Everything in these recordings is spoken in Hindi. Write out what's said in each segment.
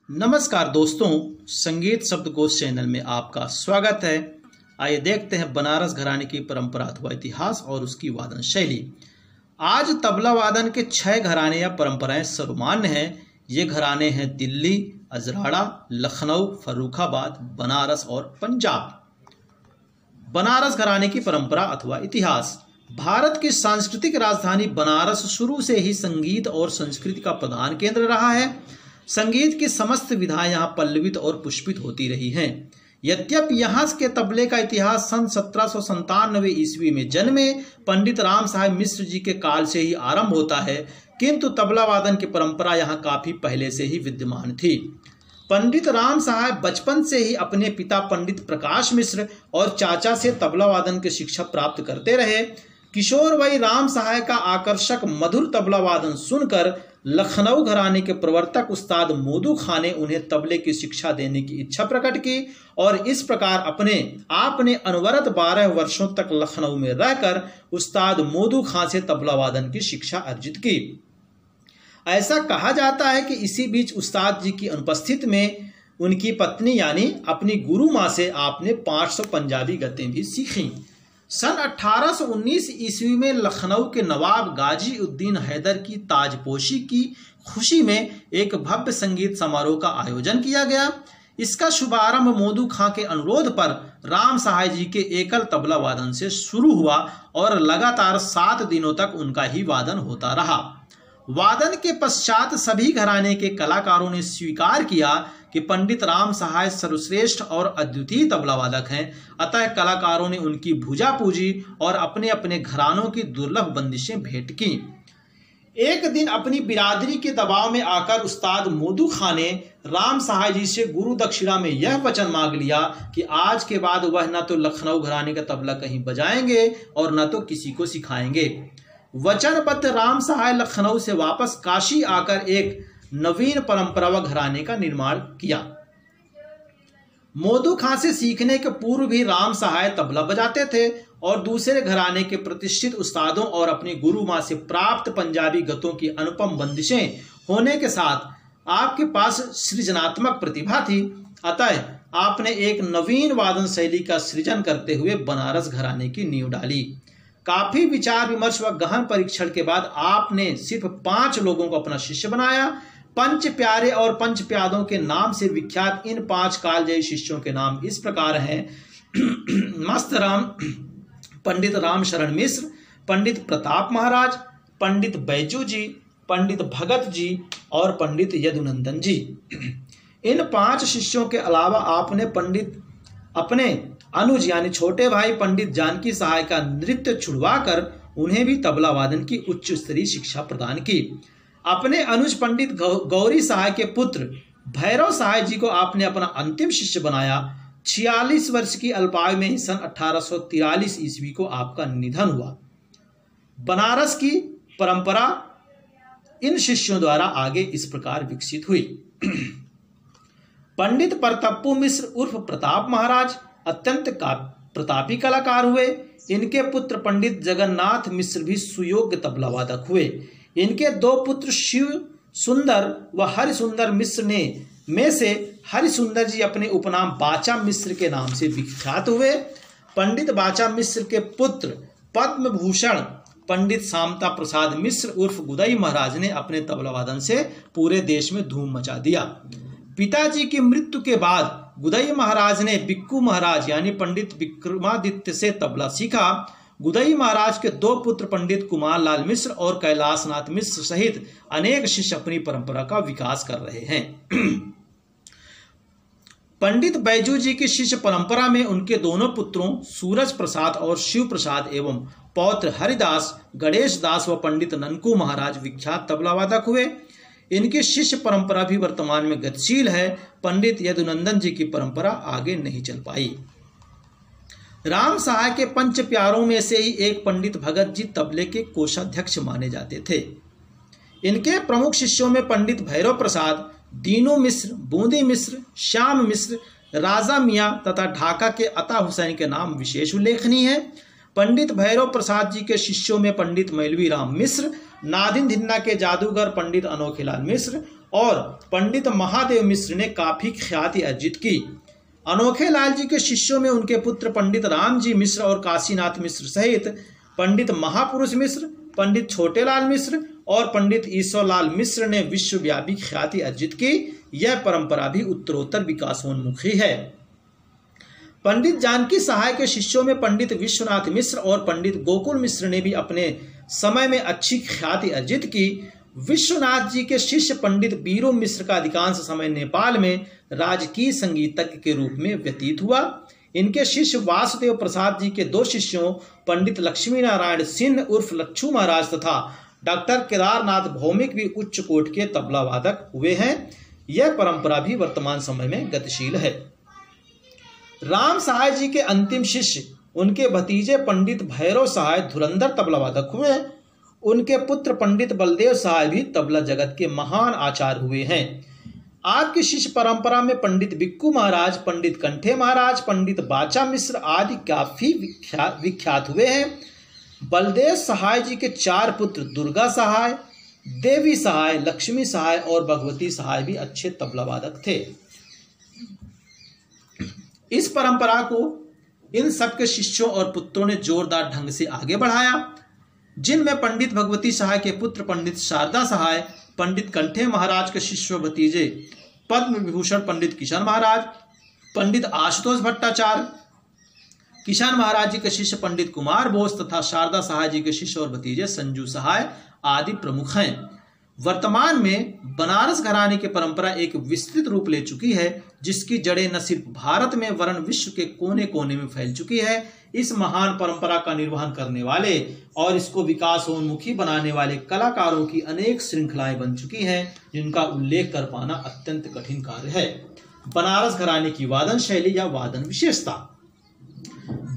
नमस्कार दोस्तों, संगीत शब्दकोश चैनल में आपका स्वागत है। आइए देखते हैं बनारस घराने की परंपरा अथवा इतिहास और उसकी वादन शैली। आज तबला वादन के 6 घराने या परंपराएं सर्वमान्य हैं। ये घराने हैं दिल्ली, अजराड़ा, लखनऊ, फर्रुखाबाद, बनारस और पंजाब। बनारस घराने की परंपरा अथवा इतिहास। भारत की सांस्कृतिक राजधानी बनारस शुरू से ही संगीत और संस्कृति का प्रधान केंद्र रहा है। संगीत की समस्त विधाएं यहाँ पल्लवित और पुष्पित होती रही हैं। यद्यपि यहाँ के तबले का इतिहास सन 1797 ईस्वी में जन्मे पंडित राम साहब मिश्र जी के काल से ही आरंभ होता है, किंतु तबला वादन की परंपरा यहाँ काफी पहले से ही विद्यमान थी। पंडित राम साहब बचपन से ही अपने पिता पंडित प्रकाश मिश्र और चाचा से तबला वादन की शिक्षा प्राप्त करते रहे। किशोर वयी राम साहब का आकर्षक मधुर तबला वादन सुनकर लखनऊ घराने के प्रवर्तक उस्ताद मोदू खां ने उन्हें तबले की शिक्षा देने की इच्छा प्रकट की और इस प्रकार आपने अनवरत 12 वर्षों तक लखनऊ में रहकर उस्ताद मोदू खां से तबला वादन की शिक्षा अर्जित की। ऐसा कहा जाता है कि इसी बीच उस्ताद जी की अनुपस्थिति में उनकी पत्नी यानी अपनी गुरु माँ से आपने 500 पंजाबी गतें भी सीखीं। सन 1819 ईस्वी में लखनऊ के नवाब गाजी उद्दीन हैदर की ताजपोशी की खुशी में एक भव्य संगीत समारोह का आयोजन किया गया। इसका शुभारंभ मोदू खां के अनुरोध पर राम साहब जी के एकल तबला वादन से शुरू हुआ और लगातार 7 दिनों तक उनका ही वादन होता रहा। वादन के पश्चात सभी घराने के कलाकारों ने स्वीकार किया कि पंडित राम साहब सर्वश्रेष्ठ और अद्वितीय तबला वादक हैं। अतः कलाकारों ने उनकी भुजा पूजी और अपने अपने घरानों की दुर्लभ बंदिशें भेंट की। एक दिन अपनी बिरादरी के दबाव में आकर उस्ताद मोदू खां ने राम साहब जी से गुरु दक्षिणा में यह वचन मांग लिया कि आज के बाद वह न तो लखनऊ घराने का तबला कहीं बजाएंगे और न तो किसी को सिखाएंगे। वचनबद्ध राम साहब लखनऊ से वापस काशी आकर एक नवीन परंपरा व घराने का निर्माण किया। मोदू खां से सीखने के पूर्व भी राम साहब तबला बजाते थे और दूसरे घराने के प्रतिष्ठित उस्तादों और अपनी गुरु मां से प्राप्त पंजाबी गतों की अनुपम बंदिशें होने के साथ आपके पास सृजनात्मक प्रतिभा थी। अतः आपने एक नवीन वादन शैली का सृजन करते हुए बनारस घराने की नींव डाली। काफी विचार विमर्श व गहन परीक्षण के बाद आपने सिर्फ 5 लोगों को अपना शिष्य बनाया। पंच प्यारे और पंच प्यादों के नाम से विख्यात इन 5 कालजयी शिष्यों के नाम इस प्रकार हैं। मस्त राम, पंडित राम शरण मिश्र, पंडित प्रताप महाराज, पंडित बैजू जी, पंडित भगत जी और पंडित यदुनंदन जी। इन 5 शिष्यों के अलावा आपने अपने अनुज यानी छोटे भाई पंडित जानकी साहब का नृत्य छुड़वाकर उन्हें भी तबला वादन की उच्च स्तरीय शिक्षा प्रदान की। अपने अनुज पंडित गौरी साहब के पुत्र भैरव साहब जी को आपने अपना अंतिम शिष्य बनाया। 46 वर्ष की अल्पायु में ही सन 1843 ईस्वी को आपका निधन हुआ। बनारस की परंपरा इन शिष्यों द्वारा आगे इस प्रकार विकसित हुई। पंडित परतप्पू मिश्र उर्फ प्रताप महाराज अत्यंत प्रतापी कलाकार हुए। इनके पुत्र पंडित जगन्नाथ मिश्र भी सुयोग्य तबला वादक हुए। इनके 2 पुत्र शिव सुंदर व हरिसुंदर मिश्र में से हरिसुंदर जी अपने उपनाम बाचा मिश्र के नाम से विख्यात हुए। पंडित बाचा मिश्र के पुत्र पद्म भूषण पंडित शामता प्रसाद मिश्र उर्फ गुदई महाराज ने अपने तबला वादन से पूरे देश में धूम मचा दिया। पिताजी की मृत्यु के बाद गुदई महाराज ने बिक्कू महाराज यानी पंडित विक्रमादित्य से तबला सीखा। गुदई महाराज के 2 पुत्र पंडित कुमार लाल मिश्र और कैलाशनाथ मिश्र सहित अनेक शिष्य अपनी परंपरा का विकास कर रहे हैं। पंडित बैजू जी की शिष्य परंपरा में उनके दोनों पुत्रों सूरज प्रसाद और शिव प्रसाद एवं पौत्र हरिदास, गणेश दास व पंडित ननकू महाराज विख्यात तबला वादक हुए। इनकी शिष्य परंपरा भी वर्तमान में गतिशील है। पंडित यदुनंदन जी की परंपरा आगे नहीं चल पाई। राम साहब के पंच प्यारों में से ही एक पंडित भगत जी तबले के कोषाध्यक्ष माने जाते थे। इनके प्रमुख शिष्यों में पंडित भैरव प्रसाद, दीनू मिश्र, बूंदी मिश्र, श्याम मिश्र, राजा मियाँ तथा ढाका के अता हुसैन के नाम विशेष उल्लेखनीय है। पंडित भैरव प्रसाद जी के शिष्यों में पंडित मैलवी राम मिश्र, नादिन धिन्ना के जादूगर पंडित अनोखेलाल मिश्र और पंडित महादेव मिश्र ने काफी ख्याति अर्जित की। अनोखे लाल जी के शिष्यों में उनके पुत्र पंडित राम जी मिश्र और काशीनाथ मिश्र सहित पंडित महापुरुष मिश्र, पंडित छोटेलाल मिश्र और पंडित ईश्वरलाल मिश्र ने विश्वव्यापी ख्याति अर्जित की। यह परंपरा भी उत्तरोत्तर विकासोन्मुखी है। पंडित जानकी सहाय के शिष्यों में पंडित विश्वनाथ मिश्र और पंडित गोकुल मिश्र ने भी अपने समय में अच्छी ख्याति अर्जित की। विश्वनाथ जी के शिष्य पंडित बीरू मिश्र का अधिकांश समय नेपाल में राजकीय संगीतज्ञ के रूप में व्यतीत हुआ। इनके शिष्य वासुदेव प्रसाद जी के दो शिष्यों पंडित लक्ष्मी नारायण सिंह उर्फ लच्छू महाराज तथा डॉक्टर केदारनाथ भौमिक भी उच्च कोट के तबला वादक हुए हैं। यह परंपरा भी वर्तमान समय में गतिशील है। राम सहाय जी के अंतिम शिष्य उनके भतीजे पंडित भैरव सहाय धुरंधर तबला वादक हुए। उनके पुत्र पंडित बलदेव सहाय भी तबला जगत के महान आचार्य हुए हैं। आपकी शिष्य परंपरा में पंडित बिक्कू महाराज, पंडित कंठे महाराज, पंडित बाचा मिश्र आदि काफी विख्यात हुए हैं। बलदेव सहाय जी के 4 पुत्र दुर्गा सहाय, देवी सहाय, लक्ष्मी सहाय और भगवती सहाय भी अच्छे तबला वादक थे। इस परंपरा को इन सबके शिष्यों और पुत्रों ने जोरदार ढंग से आगे बढ़ाया, जिनमें पंडित भगवती सहाय के पुत्र पंडित शारदा सहाय, पंडित कंठे महाराज के शिष्य भतीजे पद्म विभूषण पंडित किशन महाराज, पंडित आशुतोष भट्टाचार्य, किशन महाराज जी के शिष्य पंडित कुमार बोस तथा शारदा सहाय जी के शिष्य और भतीजे संजू सहाय आदि प्रमुख हैं। वर्तमान में बनारस घराने की परंपरा एक विस्तृत रूप ले चुकी है, जिसकी जड़ें न सिर्फ भारत में वरन विश्व के कोने कोने में फैल चुकी है। इस महान परंपरा का निर्वहन करने वाले और इसको विकासोन्मुखी बनाने वाले कलाकारों की अनेक श्रृंखलाएं बन चुकी हैं, जिनका उल्लेख कर पाना अत्यंत कठिन कार्य है। बनारस घराने की वादन शैली या वादन विशेषता।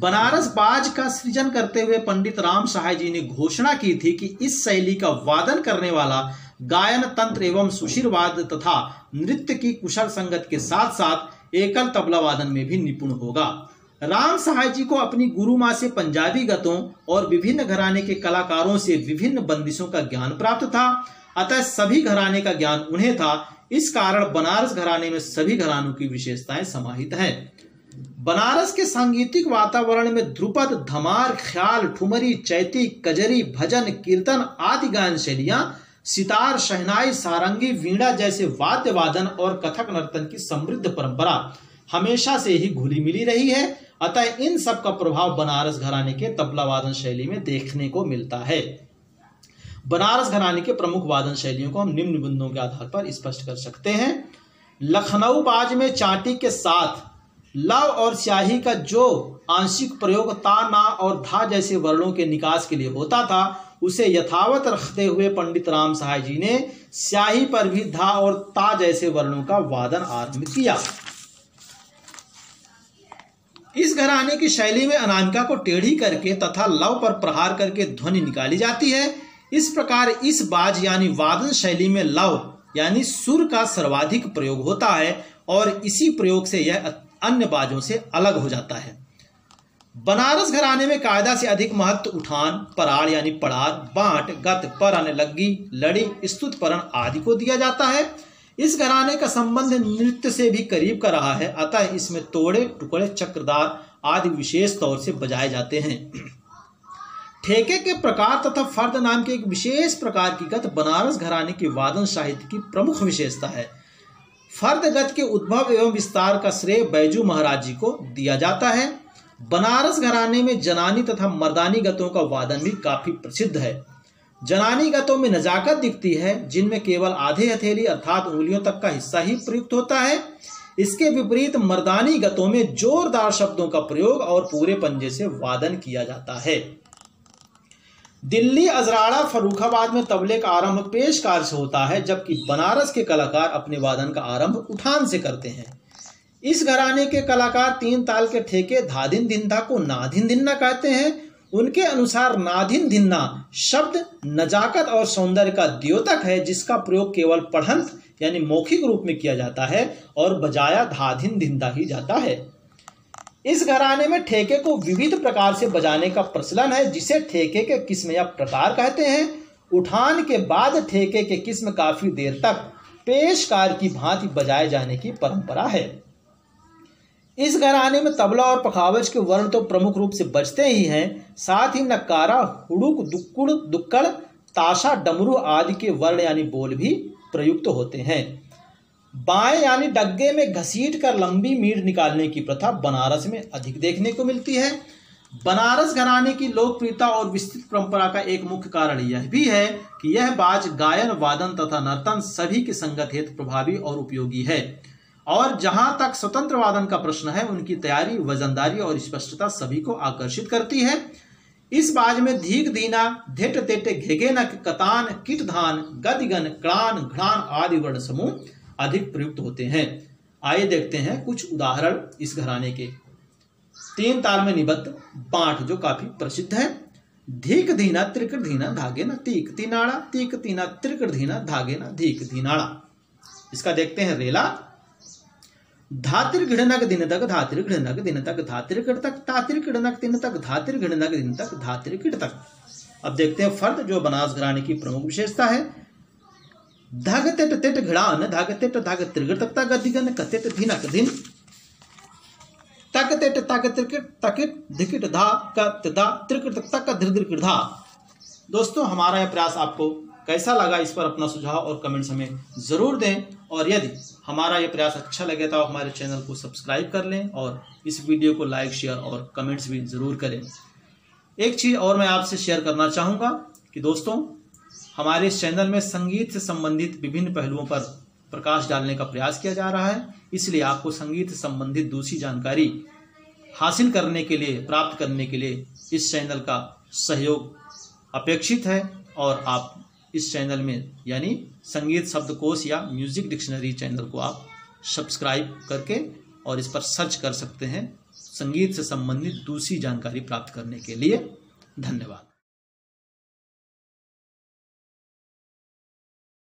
बनारस बाज का सृजन करते हुए पंडित राम सहाय जी ने घोषणा की थी कि इस शैली का वादन करने वाला गायन तंत्र एवं सुशिरवाद तथा नृत्य की कुशल संगत के साथ साथ एकल तबला वादन में भी निपुण होगा। राम सहाय जी को अपनी गुरु माँ से पंजाबी गतों और विभिन्न घराने के कलाकारों से विभिन्न बंदिशों का ज्ञान प्राप्त था, अतः सभी घराने का ज्ञान उन्हें था। इस कारण बनारस घराने में सभी घरानों की विशेषताएं समाहित हैं। बनारस के सांगीतिक वातावरण में ध्रुपद, धमार, ख्याल, ठुमरी, चैती, कजरी, भजन, कीर्तन आदि गायन शैलियां, सितार, शहनाई, सारंगी, वीणा जैसे वाद्य वादन और कथक नर्तन की समृद्ध परंपरा हमेशा से ही घुली मिली रही है। अतः इन सब का प्रभाव बनारस घराने के तबला वादन शैली में देखने को मिलता है। बनारस घराने के प्रमुख वादन शैलियों को हम निम्न बिंदुओं के आधार पर स्पष्ट कर सकते हैं। लखनऊ बाज में चाटी के साथ लव और स्याही का जो आंशिक प्रयोग ता, ना और धा जैसे वर्णों के निकास के लिए होता था, उसे यथावत रखते हुए पंडित राम सहाय जी ने स्याही पर भी धा और ता जैसे वर्णों का वादन आरंभ किया। इस घराने की शैली में अनामिका को टेढ़ी करके तथा लव पर प्रहार करके ध्वनि निकाली जाती है। इस प्रकार इस बाज यानी वादन शैली में लव यानी सुर का सर्वाधिक प्रयोग होता है और इसी प्रयोग से यह अन्य बाजों से अलग हो जाता है। बनारस घराने में कायदा से अधिक महत्व उठान, पराड़ यानी पड़ार, बांट, गत, परन, लग्गी, लड़ी, स्तुत परण आदि को दिया जाता है। इस घराने का संबंध नृत्य से भी करीब का रहा है, अतः इसमें तोड़े, टुकड़े, चक्रदार आदि विशेष तौर से बजाए जाते हैं। ठेके के प्रकार तथा फर्द नाम के एक विशेष प्रकार की गत बनारस घराने की वादन साहित्य की प्रमुख विशेषता है। फर्द गत के उद्भव एवं विस्तार का श्रेय बैजू महाराज जी को दिया जाता है। बनारस घराने में जनानी तथा मर्दानी गतों का वादन भी काफी प्रसिद्ध है। जनानी गतों में नजाकत दिखती है, जिनमें केवल आधे हथेली अर्थात उंगलियों तक का हिस्सा ही प्रयुक्त होता है। इसके विपरीत मर्दानी गतों में जोरदार शब्दों का प्रयोग और पूरे पंजे से वादन किया जाता है। दिल्ली, अजराड़ा, फर्रुखाबाद में तबले का आरंभ पेशकार से होता है, जबकि बनारस के कलाकार अपने वादन का आरंभ उठान से करते हैं। इस घराने के कलाकार 3 ताल के ठेके धाधिन धिंधा को नाधिन धिन्ना कहते हैं। उनके अनुसार नाधिन धिन्ना शब्द नजाकत और सौंदर्य का द्योतक है, जिसका प्रयोग केवल पढ़ंत यानी मौखिक रूप में किया जाता है और बजाया धाधिन धिंधा ही जाता है। इस घराने में ठेके को विविध प्रकार से बजाने का प्रचलन है, जिसे ठेके के किस्म या प्रकार कहते हैं। उठान के बाद ठेके के किस्म काफी देर तक पेशकार की भांति बजाए जाने की परंपरा है। इस घराने में तबला और पखावज के वर्ण तो प्रमुख रूप से बजते ही हैं, साथ ही नकारा, हुड़ुक, दुक्कुड़, दुक्कड़, ताशा, डमरू आदि के वर्ण यानी बोल भी प्रयुक्त होते हैं। बाएं यानी डग्गे में घसीट कर लंबी मीड़ निकालने की प्रथा बनारस में अधिक देखने को मिलती है। बनारस घराने की लोकप्रियता और विस्तृत परंपरा का एक मुख्य कारण यह भी है कि यह बाज गायन, वादन तथा नर्तन सभी के संगत हेतु प्रभावी और उपयोगी है। और जहां तक स्वतंत्र वादन का प्रश्न है, उनकी तैयारी, वजनदारी और स्पष्टता सभी को आकर्षित करती है। इस बाज में धीक, दीना, धेट, तेटे, घेगेनक, कतान, किट, धान, गदिगन, क्लान, घ्राण आदि वर्ण समूह अधिक प्रयुक्त होते हैं। आइए देखते हैं कुछ उदाहरण इस घराने के। 3 ताल में निबद्ध बांट जो काफी प्रसिद्ध है। धीक धीना त्रिकट धीना धागे न तीक तीनाड़ा, तीक तीना त्रिकट धीना धागे न धीक धीनाड़ा। इसका देखते हैं रेला। धातिर घिड़नक दिन तक, धातिर घिड़नक दिन तक, धातिर किड़ तक, तातिर किड़नक दिन तक, धातिर घिड़नक दिन तक, धातिर किड़ तक। अब देखते हैं फर्द जो बनारस घराने की प्रमुख विशेषता है। धग तिट तिट घिड़ान, धग तिट धग त्रिगट तक, गदिगन कतिट धिनक दिन, तक तिट तक त्रिकट तकिट धिकिट धा कत धा त्रिकट तक तक धृ धृ धा। दोस्तों, हमारा यह प्रयास आपको कैसा लगा, इस पर अपना सुझाव और कमेंट्स हमें जरूर दें। और यदि हमारा यह प्रयास अच्छा लगे तो हमारे चैनल को सब्सक्राइब कर लें और इस वीडियो को लाइक, शेयर और कमेंट्स भी जरूर करें। एक चीज़ और मैं आपसे शेयर करना चाहूँगा कि दोस्तों, हमारे इस चैनल में संगीत से संबंधित विभिन्न पहलुओं पर प्रकाश डालने का प्रयास किया जा रहा है। इसलिए आपको संगीत से संबंधित दूसरी जानकारी हासिल करने के लिए, प्राप्त करने के लिए इस चैनल का सहयोग अपेक्षित है। और आप इस चैनल में यानी संगीत शब्दकोश या म्यूजिक डिक्शनरी चैनल को आप सब्सक्राइब करके और इस पर सर्च कर सकते हैं संगीत से संबंधित दूसरी जानकारी प्राप्त करने के लिए। धन्यवाद।